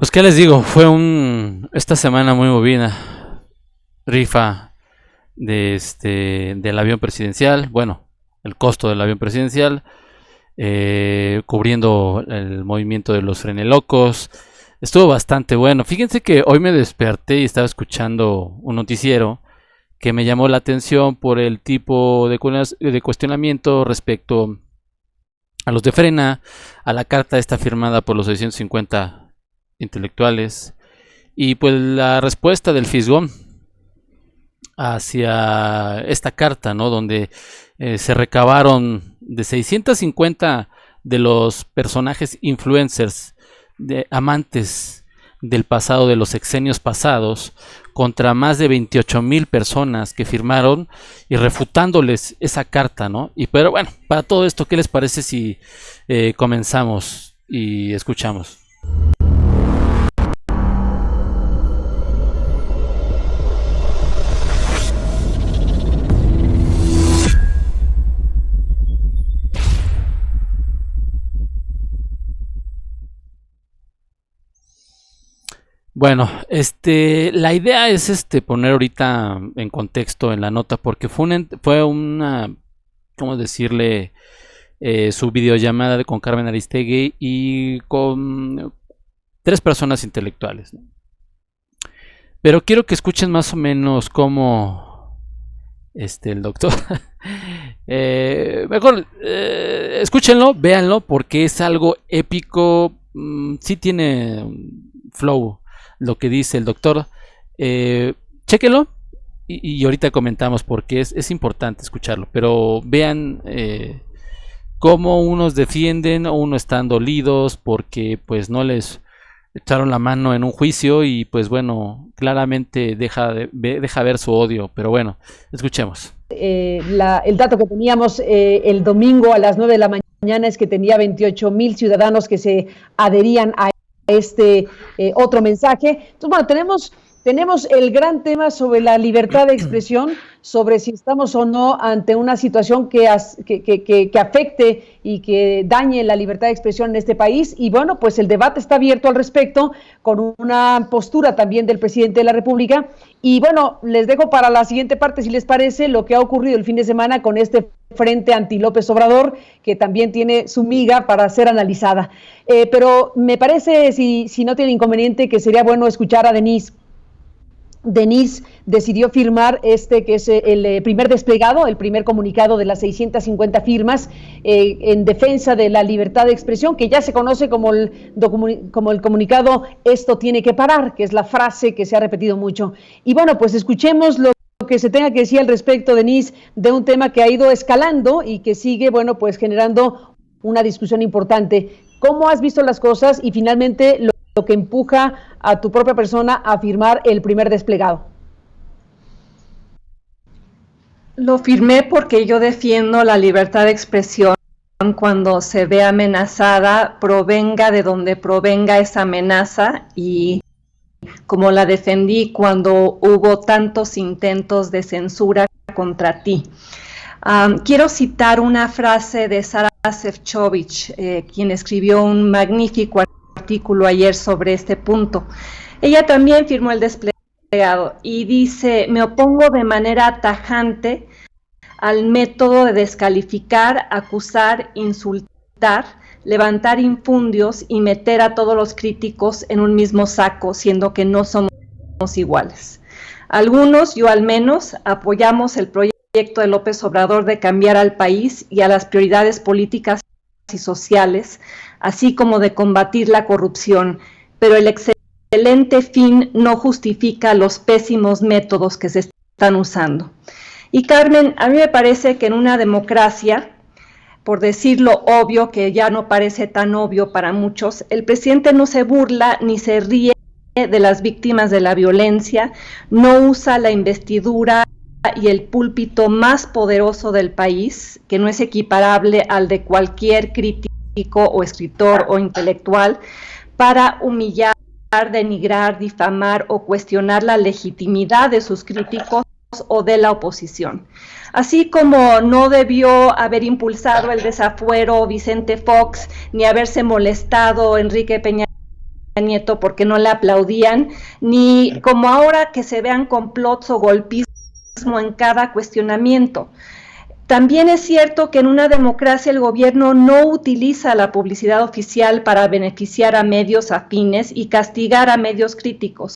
Pues qué les digo, fue esta semana muy movida, rifa del avión presidencial, bueno, el costo del avión presidencial, cubriendo el movimiento de los frenelocos. Estuvo bastante bueno. Fíjense que hoy me desperté y estaba escuchando un noticiero que me llamó la atención por el tipo de cuestionamiento respecto a los de Frena, a la carta esta firmada por los 650 intelectuales, y pues la respuesta del Fisgón hacia esta carta, ¿no? Donde se recabaron de 650 de los personajes influencers, de amantes del pasado, de los sexenios pasados, contra más de 28,000 personas que firmaron y refutándoles esa carta, ¿no? Y pero bueno, para todo esto, ¿qué les parece si comenzamos y escuchamos? Bueno, la idea es poner ahorita en contexto en la nota, porque fue una, ¿cómo decirle? Su videollamada con Carmen Aristegui y con 3 personas intelectuales, ¿no? Pero quiero que escuchen más o menos cómo el doctor. Mejor escúchenlo, véanlo, porque es algo épico. Sí tiene flow lo que dice el doctor. Chéquenlo y ahorita comentamos porque es importante escucharlo. Pero vean cómo unos defienden o unos están dolidos porque pues no les echaron la mano en un juicio y pues bueno, claramente deja ver su odio. Pero bueno, escuchemos. El dato que teníamos el domingo a las 9 de la mañana es que tenía 28,000 ciudadanos que se adherían a otro mensaje. Entonces, bueno, tenemos el gran tema sobre la libertad de expresión, sobre si estamos o no ante una situación que afecte y que dañe la libertad de expresión en este país. Y bueno, pues el debate está abierto al respecto, con una postura también del presidente de la República. Y bueno, les dejo para la siguiente parte, si les parece, lo que ha ocurrido el fin de semana con este frente anti López Obrador, que también tiene su miga para ser analizada. Pero me parece, si no tiene inconveniente, que sería bueno escuchar a Denise. Denise decidió firmar que es el primer desplegado, el primer comunicado de las 650 firmas en defensa de la libertad de expresión, que ya se conoce como el comunicado "esto tiene que parar", que es la frase que se ha repetido mucho. Y bueno, pues escuchemos lo que se tenga que decir al respecto, Denise, de un tema que ha ido escalando y que sigue, bueno, pues generando una discusión importante. ¿Cómo has visto las cosas y finalmente lo que empuja a tu propia persona a firmar el primer desplegado? Lo firmé porque yo defiendo la libertad de expresión cuando se ve amenazada, provenga de donde provenga esa amenaza, y como la defendí cuando hubo tantos intentos de censura contra ti. Quiero citar una frase de Sara Šefčovič, quien escribió un magnífico artículo ayer sobre este punto. Ella también firmó el desplegado y dice: "Me opongo de manera tajante al método de descalificar, acusar, insultar, levantar infundios y meter a todos los críticos en un mismo saco, siendo que no somos iguales. Algunos, yo al menos, apoyamos el proyecto de López Obrador de cambiar al país y a las prioridades políticas y sociales, así como de combatir la corrupción, pero el excelente fin no justifica los pésimos métodos que se están usando". Y Carmen, a mí me parece que en una democracia, por decirlo obvio, que ya no parece tan obvio para muchos, el presidente no se burla ni se ríe de las víctimas de la violencia, no usa la investidura y el púlpito más poderoso del país, que no es equiparable al de cualquier crítico o escritor o intelectual, para humillar, denigrar, difamar o cuestionar la legitimidad de sus críticos o de la oposición. Así como no debió haber impulsado el desafuero Vicente Fox, ni haberse molestado Enrique Peña Nieto porque no le aplaudían, ni como ahora que se vean complots o golpismo en cada cuestionamiento. También es cierto que en una democracia el gobierno no utiliza la publicidad oficial para beneficiar a medios afines y castigar a medios críticos.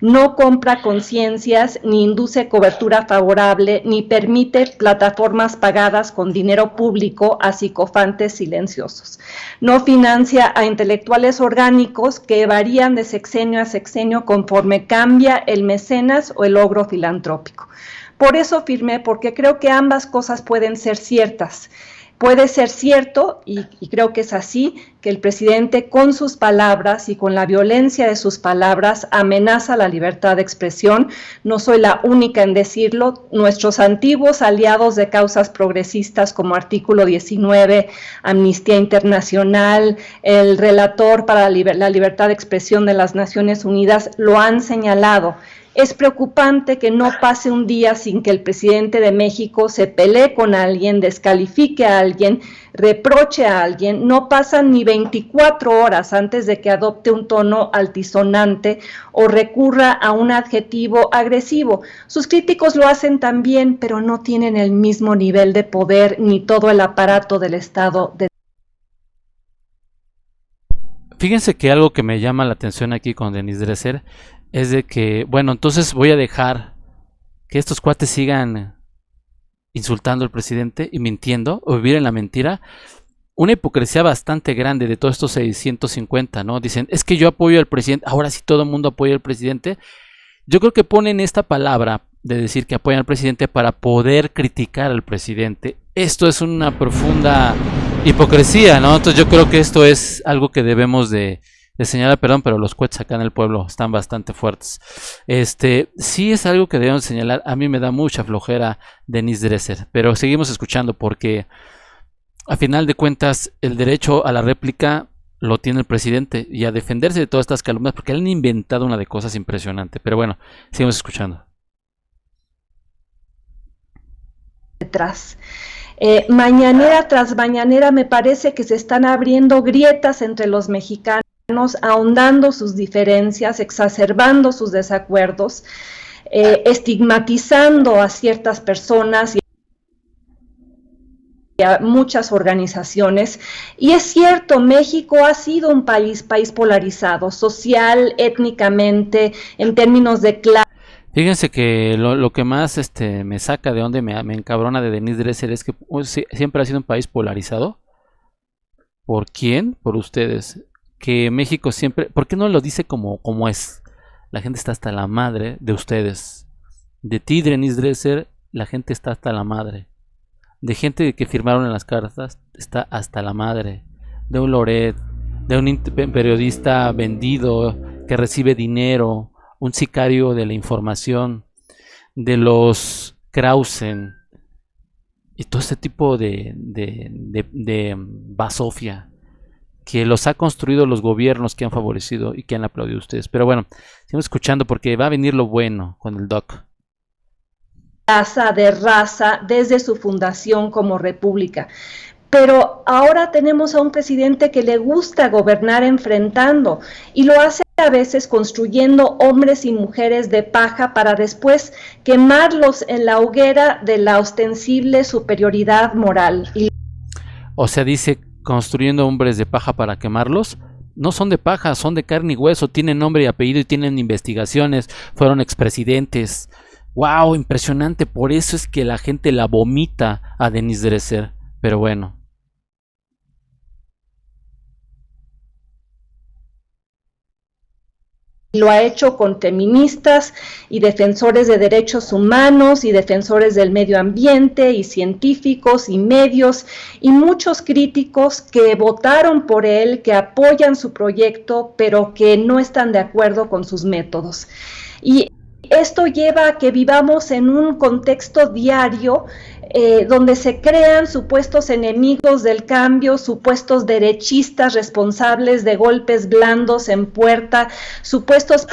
No compra conciencias, ni induce cobertura favorable, ni permite plataformas pagadas con dinero público a psicofantes silenciosos. No financia a intelectuales orgánicos que varían de sexenio a sexenio conforme cambia el mecenas o el logro filantrópico. Por eso firmé, porque creo que ambas cosas pueden ser ciertas. Puede ser cierto, y creo que es así, que el presidente con sus palabras y con la violencia de sus palabras amenaza la libertad de expresión. No soy la única en decirlo. Nuestros antiguos aliados de causas progresistas como Artículo 19, Amnistía Internacional, el relator para la libertad de expresión de las Naciones Unidas lo han señalado. Es preocupante que no pase un día sin que el presidente de México se pelee con alguien, descalifique a alguien, reproche a alguien. No pasan ni 24 horas antes de que adopte un tono altisonante o recurra a un adjetivo agresivo. Sus críticos lo hacen también, pero no tienen el mismo nivel de poder ni todo el aparato del Estado. Fíjense que algo que me llama la atención aquí con Denise Dresser es de que, bueno, entonces voy a dejar que estos cuates sigan insultando al presidente y mintiendo o vivir en la mentira. Una hipocresía bastante grande de todos estos 650, ¿no? Dicen, es que yo apoyo al presidente, ahora sí todo el mundo apoya al presidente. Yo creo que ponen esta palabra de decir que apoyan al presidente para poder criticar al presidente. Esto es una profunda hipocresía, ¿no? Entonces yo creo que esto es algo que debemos de señalar, perdón, pero los cohetes acá en el pueblo están bastante fuertes. Sí es algo que debemos señalar. A mí me da mucha flojera Denise Dresser, pero seguimos escuchando porque a final de cuentas el derecho a la réplica lo tiene el presidente y a defenderse de todas estas calumnias porque le han inventado una de cosas impresionante. Pero bueno, seguimos escuchando. Detrás. Mañanera tras mañanera me parece que se están abriendo grietas entre los mexicanos, ahondando sus diferencias, exacerbando sus desacuerdos, estigmatizando a ciertas personas y a muchas organizaciones. Y es cierto, México ha sido un país polarizado, social, étnicamente, en términos de clase. Fíjense que lo que más me saca de donde me encabrona de Denise Dresser es que siempre ha sido un país polarizado. ¿Por quién? Por ustedes. Que México siempre... ¿Por qué no lo dice como es? La gente está hasta la madre de ustedes. De ti, Denise Dresser, la gente está hasta la madre. De gente que firmaron en las cartas, está hasta la madre. De un Loret, de un periodista vendido que recibe dinero, un sicario de la información, de los Krausen y todo este tipo de basofia que los ha construido los gobiernos que han favorecido y que han aplaudido a ustedes. Pero bueno, sigamos escuchando porque va a venir lo bueno con el doc. De raza desde su fundación como república. Pero ahora tenemos a un presidente que le gusta gobernar enfrentando y lo hace a veces construyendo hombres y mujeres de paja para después quemarlos en la hoguera de la ostensible superioridad moral. O sea, dice construyendo hombres de paja para quemarlos. No son de paja, son de carne y hueso, tienen nombre y apellido y tienen investigaciones, fueron expresidentes. ¡Wow! Impresionante, por eso es que la gente la vomita a Denise Dresser. Pero bueno. Lo ha hecho con feministas y defensores de derechos humanos y defensores del medio ambiente y científicos y medios y muchos críticos que votaron por él, que apoyan su proyecto, pero que no están de acuerdo con sus métodos. Y esto lleva a que vivamos en un contexto diario donde se crean supuestos enemigos del cambio, supuestos derechistas responsables de golpes blandos en puerta, supuestos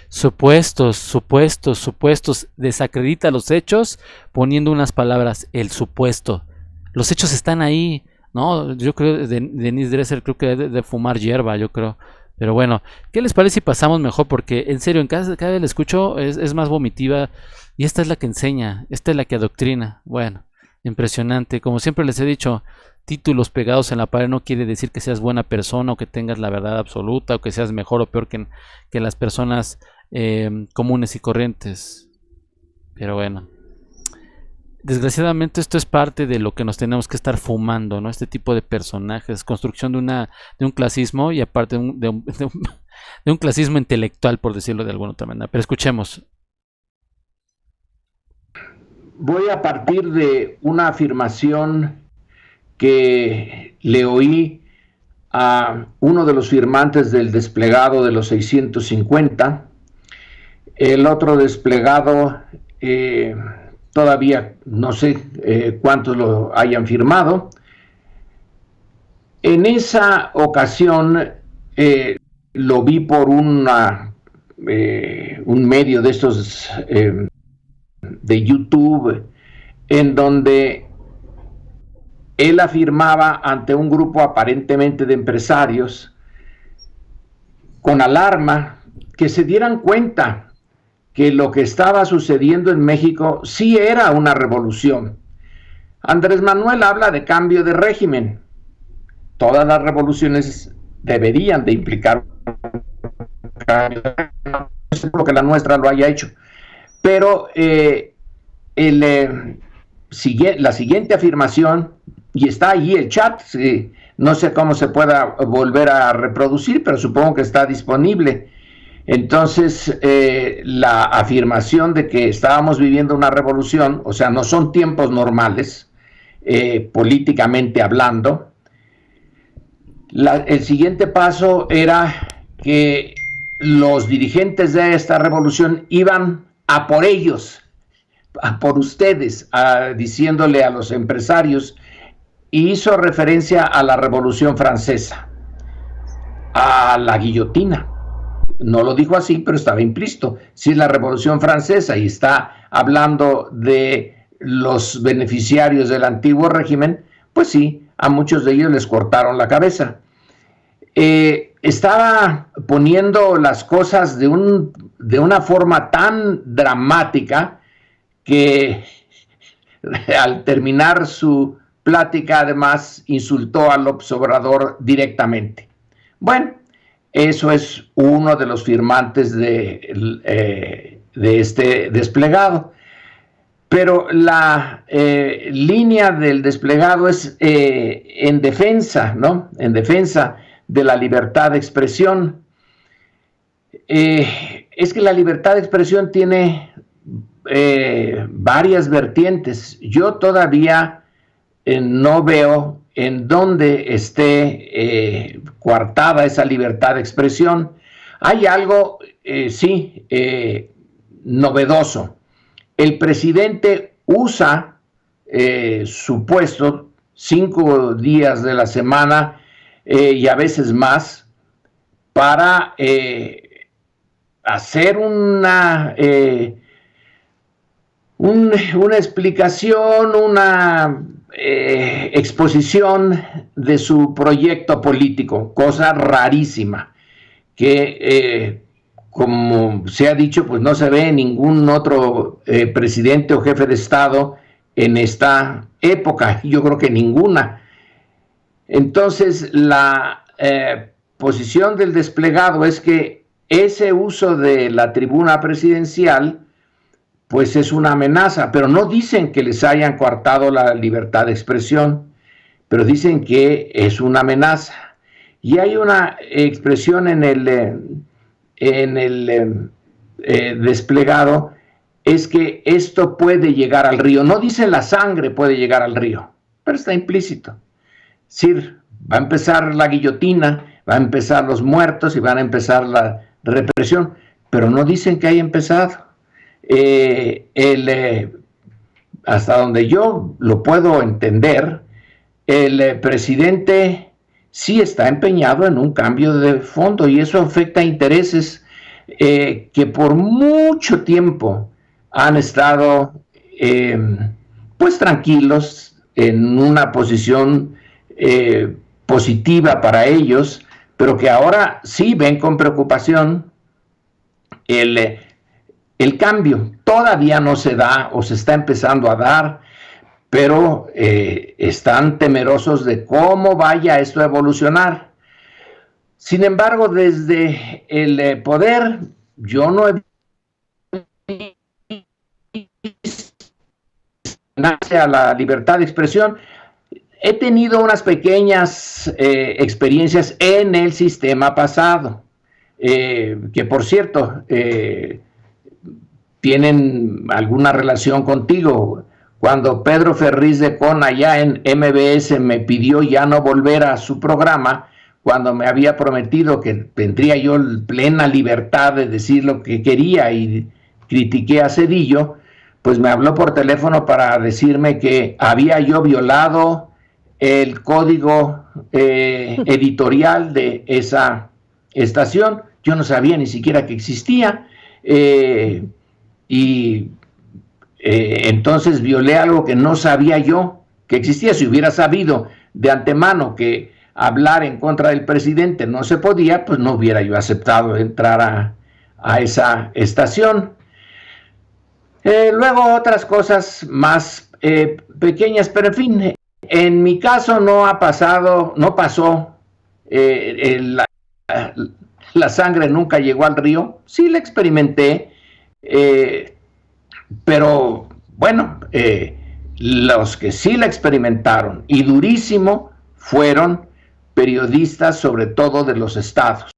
supuestos, desacredita los hechos poniendo unas palabras, el supuesto. Los hechos están ahí, ¿no? Yo creo, Denise Dresser creo que debe de fumar hierba, yo creo, Pero bueno, ¿qué les parece si pasamos mejor? Porque en serio, cada vez la escucho es más vomitiva y esta es la que enseña, esta es la que adoctrina. Bueno, impresionante. Como siempre les he dicho, títulos pegados en la pared no quiere decir que seas buena persona o que tengas la verdad absoluta o que seas mejor o peor que las personas comunes y corrientes. Pero bueno, desgraciadamente esto es parte de lo que nos tenemos que estar fumando, ¿no? Este tipo de personajes, construcción de un clasismo y aparte de un clasismo intelectual, por decirlo de alguna otra manera. Pero escuchemos. Voy a partir de una afirmación que le oí a uno de los firmantes del desplegado de los 650. El otro desplegado, todavía no sé cuántos lo hayan firmado. En esa ocasión lo vi por un medio de estos de YouTube, en donde él afirmaba ante un grupo aparentemente de empresarios con alarma que se dieran cuenta que lo que estaba sucediendo en México sí era una revolución. Andrés Manuel habla de cambio de régimen. Todas las revoluciones deberían de implicar un cambio de régimen. No sé por qué la nuestra lo haya hecho. Pero la siguiente afirmación, y está ahí el chat, no sé cómo se pueda volver a reproducir, pero supongo que está disponible. Entonces, la afirmación de que estábamos viviendo una revolución, o sea, no son tiempos normales, políticamente hablando. El siguiente paso era que los dirigentes de esta revolución iban a por ellos, a por ustedes, diciéndole a los empresarios, y hizo referencia a la Revolución Francesa, a la guillotina. No lo dijo así, pero estaba implícito. Si es la Revolución Francesa y está hablando de los beneficiarios del antiguo régimen, pues sí, a muchos de ellos les cortaron la cabeza. Estaba poniendo las cosas de una forma tan dramática que al terminar su plática, además, insultó a López Obrador directamente. Bueno, eso es uno de los firmantes de este desplegado. Pero la línea del desplegado es en defensa, ¿no? En defensa de la libertad de expresión. Es que la libertad de expresión tiene varias vertientes. Yo todavía no veo en dónde esté coartada esa libertad de expresión. Hay algo, sí, novedoso. El presidente usa su puesto 5 días de la semana y a veces más para hacer una explicación, una exposición de su proyecto político, cosa rarísima, que como se ha dicho, pues no se ve en ningún otro presidente o jefe de Estado en esta época, yo creo que ninguna. Entonces, la posición del desplegado es que ese uso de la tribuna presidencial pues es una amenaza, pero no dicen que les hayan coartado la libertad de expresión, pero dicen que es una amenaza. Y hay una expresión en el desplegado, es que esto puede llegar al río. No dice la sangre puede llegar al río, pero está implícito. Es decir, va a empezar la guillotina, va a empezar los muertos y van a empezar la represión, pero no dicen que haya empezado. Hasta donde yo lo puedo entender, el presidente sí está empeñado en un cambio de fondo y eso afecta a intereses que por mucho tiempo han estado pues tranquilos en una posición positiva para ellos, pero que ahora sí ven con preocupación el cambio. Todavía no se da o se está empezando a dar, pero están temerosos de cómo vaya esto a evolucionar. Sin embargo, desde el poder, yo no he visto a la libertad de expresión. He tenido unas pequeñas experiencias en el sistema pasado, que por cierto, tienen alguna relación contigo. Cuando Pedro Ferriz de Con allá en MBS me pidió ya no volver a su programa, cuando me había prometido que tendría yo plena libertad de decir lo que quería y critiqué a Zedillo, pues me habló por teléfono para decirme que había yo violado el código editorial de esa estación. Yo no sabía ni siquiera que existía, entonces violé algo que no sabía yo que existía. Si hubiera sabido de antemano que hablar en contra del presidente no se podía, pues no hubiera yo aceptado entrar a esa estación. Luego otras cosas más pequeñas, pero en fin, en mi caso no pasó, la sangre nunca llegó al río. Sí la experimenté, pero bueno, los que sí la experimentaron y durísimo fueron periodistas, sobre todo de los estados.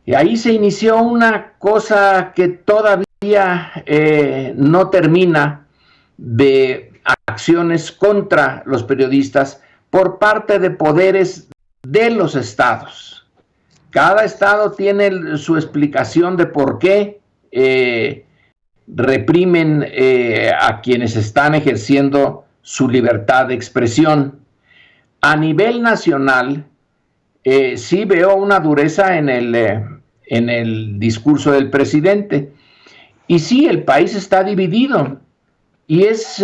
Y ahí se inició una cosa que todavía no termina, de acciones contra los periodistas por parte de poderes de los estados. Cada estado tiene su explicación de por qué reprimen a quienes están ejerciendo su libertad de expresión. A nivel nacional, sí veo una dureza en el discurso del presidente. Y sí, el país está dividido y es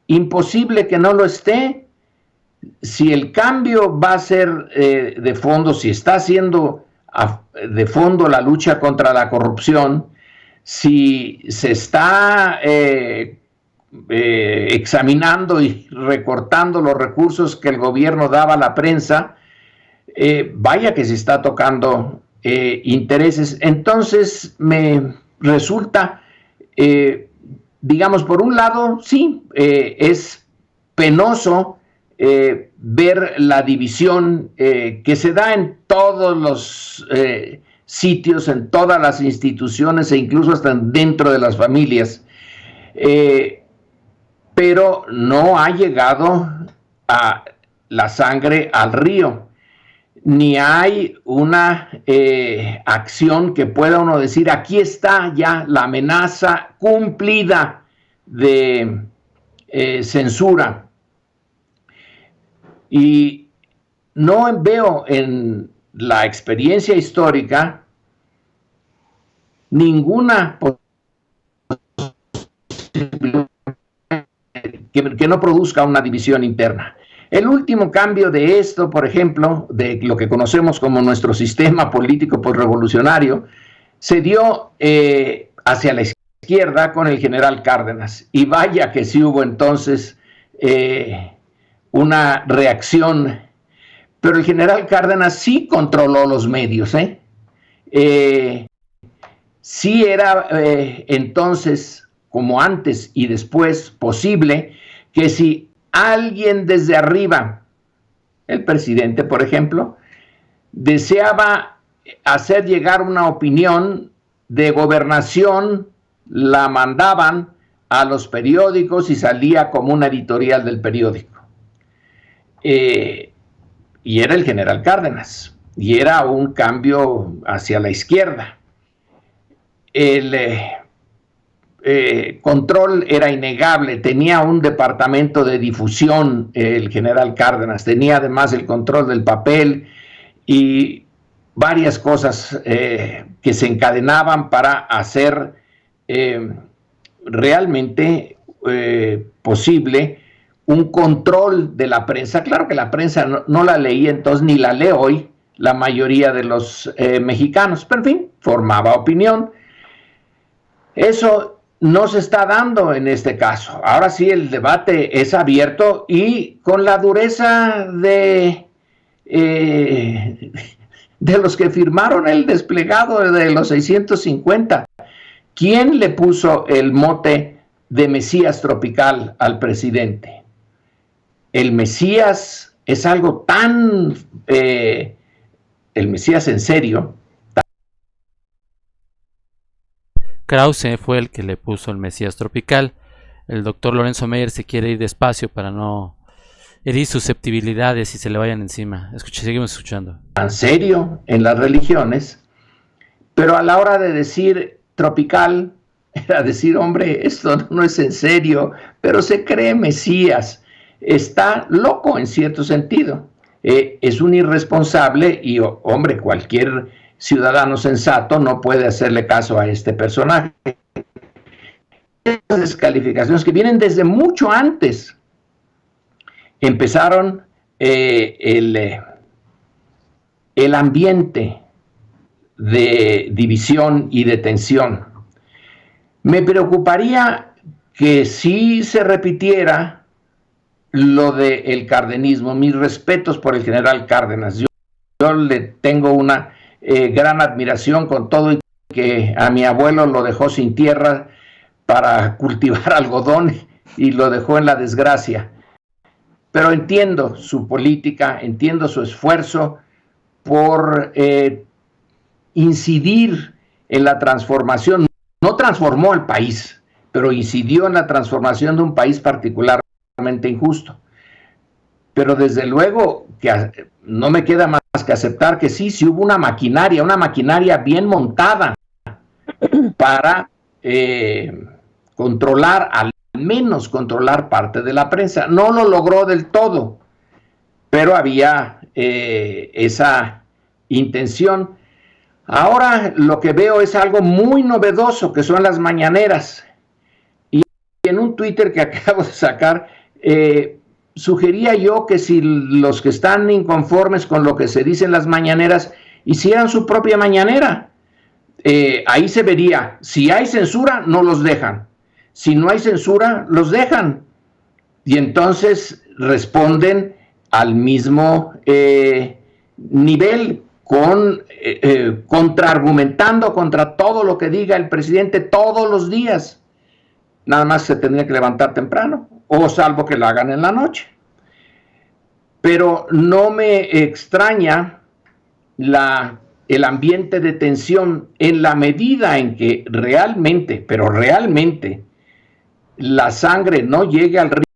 imposible que no lo esté. Si el cambio va a ser de fondo, si está haciendo de fondo la lucha contra la corrupción, si se está examinando y recortando los recursos que el gobierno daba a la prensa, vaya que se está tocando intereses. Entonces me resulta, digamos, por un lado, sí, es penoso ver la división que se da en todos los sitios, en todas las instituciones e incluso hasta dentro de las familias, pero no ha llegado a la sangre al río, ni hay una acción que pueda uno decir, aquí está ya la amenaza cumplida de censura. Y no veo en la experiencia histórica ninguna que no produzca una división interna. El último cambio de esto, por ejemplo, de lo que conocemos como nuestro sistema político postrevolucionario, se dio hacia la izquierda con el general Cárdenas. Y vaya que sí hubo entonces una reacción, pero el general Cárdenas sí controló los medios. Sí era entonces, como antes y después, posible que si alguien desde arriba, el presidente, por ejemplo, deseaba hacer llegar una opinión de gobernación, la mandaban a los periódicos y salía como una editorial del periódico. Y era el general Cárdenas, y era un cambio hacia la izquierda. El control era innegable, tenía un departamento de difusión el general Cárdenas, tenía además el control del papel y varias cosas que se encadenaban para hacer realmente posible un control de la prensa. Claro que la prensa no la leía entonces ni la lee hoy la mayoría de los mexicanos, pero en fin, formaba opinión. Eso no se está dando en este caso. Ahora sí el debate es abierto y con la dureza de los que firmaron el desplegado de los 650. ¿Quién le puso el mote de Mesías tropical al presidente? El Mesías es algo tan... el Mesías en serio. Krause fue el que le puso el Mesías tropical. El doctor Lorenzo Meyer se quiere ir despacio para no herir susceptibilidades y se le vayan encima. Seguimos escuchando. Tan serio en las religiones, pero a la hora de decir tropical, era decir, hombre, esto no es en serio, pero se cree Mesías. Está loco en cierto sentido. Es un irresponsable y, hombre, cualquier ciudadano sensato no puede hacerle caso a este personaje. Estas descalificaciones que vienen desde mucho antes. Empezaron el ambiente de división y de tensión. Me preocuparía que si se repitiera lo del cardenismo. Mis respetos por el general Cárdenas. Yo le tengo una gran admiración, con todo y que a mi abuelo lo dejó sin tierra para cultivar algodón y lo dejó en la desgracia. Pero entiendo su política, entiendo su esfuerzo por incidir en la transformación. No transformó al país, pero incidió en la transformación de un país particularmente injusto. Pero desde luego que no me queda más que aceptar que sí hubo una maquinaria bien montada para controlar, al menos controlar parte de la prensa. No lo logró del todo, pero había esa intención. Ahora lo que veo es algo muy novedoso, que son las mañaneras. Y en un Twitter que acabo de sacar, sugería yo que si los que están inconformes con lo que se dice en las mañaneras hicieran su propia mañanera. Ahí se vería, si hay censura, no los dejan. Si no hay censura, los dejan. Y entonces responden al mismo nivel, contraargumentando contra todo lo que diga el presidente todos los días. Nada más se tendría que levantar temprano, o salvo que lo hagan en la noche. Pero no me extraña el ambiente de tensión en la medida en que realmente, pero realmente, la sangre no llegue al río